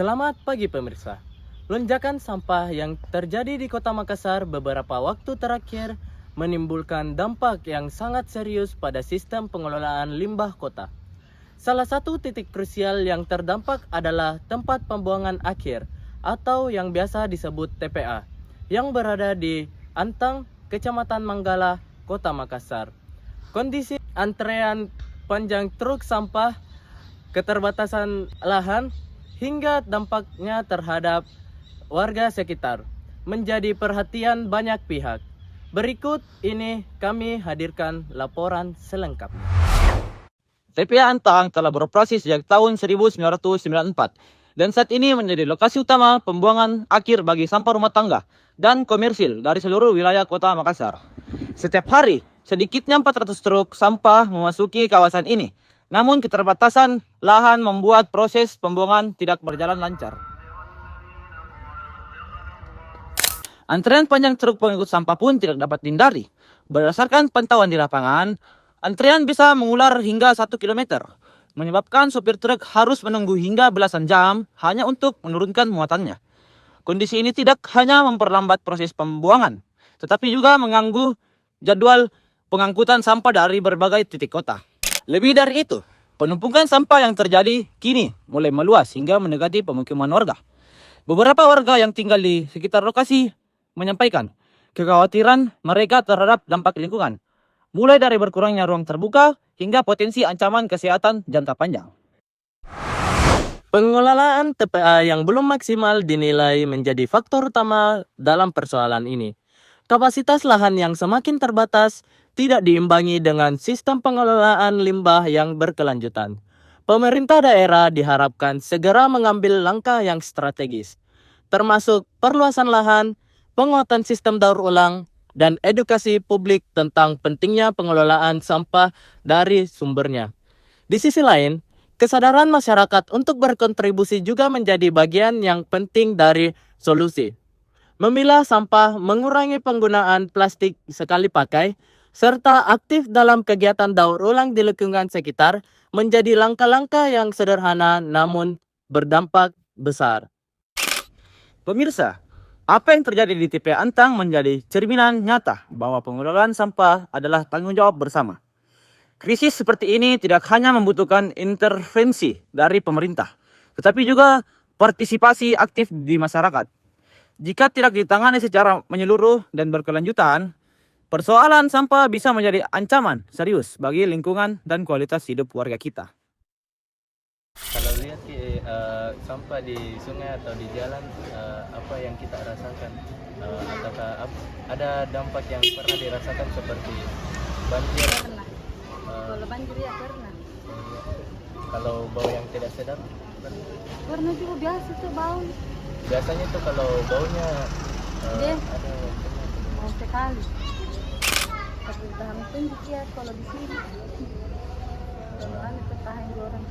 Selamat pagi pemirsa. Lonjakan sampah yang terjadi di Kota Makassar beberapa waktu terakhir menimbulkan dampak yang sangat serius pada sistem pengelolaan limbah kota. Salah satu titik krusial yang terdampak adalah tempat pembuangan akhir atau yang biasa disebut TPA yang berada di Antang, Kecamatan Manggala, Kota Makassar. Kondisi antrean panjang truk sampah, keterbatasan lahan, hingga dampaknya terhadap warga sekitar menjadi perhatian banyak pihak. Berikut ini kami hadirkan laporan selengkapnya. TPA Antang telah beroperasi sejak tahun 1994 dan saat ini menjadi lokasi utama pembuangan akhir bagi sampah rumah tangga dan komersil dari seluruh wilayah Kota Makassar. Setiap hari, sedikitnya 400 truk sampah memasuki kawasan ini. Namun keterbatasan lahan membuat proses pembuangan tidak berjalan lancar. Antrean panjang truk pengangkut sampah pun tidak dapat dihindari. Berdasarkan pantauan di lapangan, antrean bisa mengular hingga 1 km, menyebabkan sopir truk harus menunggu hingga belasan jam hanya untuk menurunkan muatannya. Kondisi ini tidak hanya memperlambat proses pembuangan, tetapi juga mengganggu jadwal pengangkutan sampah dari berbagai titik kota. Lebih dari itu, penumpukan sampah yang terjadi kini mulai meluas hingga mendekati pemukiman warga. Beberapa warga yang tinggal di sekitar lokasi menyampaikan kekhawatiran mereka terhadap dampak lingkungan, mulai dari berkurangnya ruang terbuka hingga potensi ancaman kesehatan jangka panjang. Pengelolaan TPA yang belum maksimal dinilai menjadi faktor utama dalam persoalan ini. Kapasitas lahan yang semakin terbatas tidak diimbangi dengan sistem pengelolaan limbah yang berkelanjutan. Pemerintah daerah diharapkan segera mengambil langkah yang strategis, termasuk perluasan lahan, penguatan sistem daur ulang, dan edukasi publik tentang pentingnya pengelolaan sampah dari sumbernya. Di sisi lain, kesadaran masyarakat untuk berkontribusi juga menjadi bagian yang penting dari solusi. Memilah sampah, mengurangi penggunaan plastik sekali pakai, serta aktif dalam kegiatan daur ulang di lingkungan sekitar menjadi langkah-langkah yang sederhana namun berdampak besar. Pemirsa, apa yang terjadi di TPA Antang menjadi cerminan nyata bahwa pengelolaan sampah adalah tanggung jawab bersama. Krisis seperti ini tidak hanya membutuhkan intervensi dari pemerintah, tetapi juga partisipasi aktif di masyarakat. Jika tidak ditangani secara menyeluruh dan berkelanjutan, persoalan sampah bisa menjadi ancaman serius bagi lingkungan dan kualitas hidup warga kita. Kalau lihat sampah di sungai atau di jalan, apa yang kita rasakan? Apakah ada dampak yang pernah dirasakan seperti banjir? Pernah. Kalau banjir ya pernah. Kalau bau yang tidak sedap? Pernah juga biasa tuh bau. Biasanya tuh kalau baunya Dia ada bau sekali. Tapi dalam tunjuk ya kalau di sini. Kalau ada tahan orang.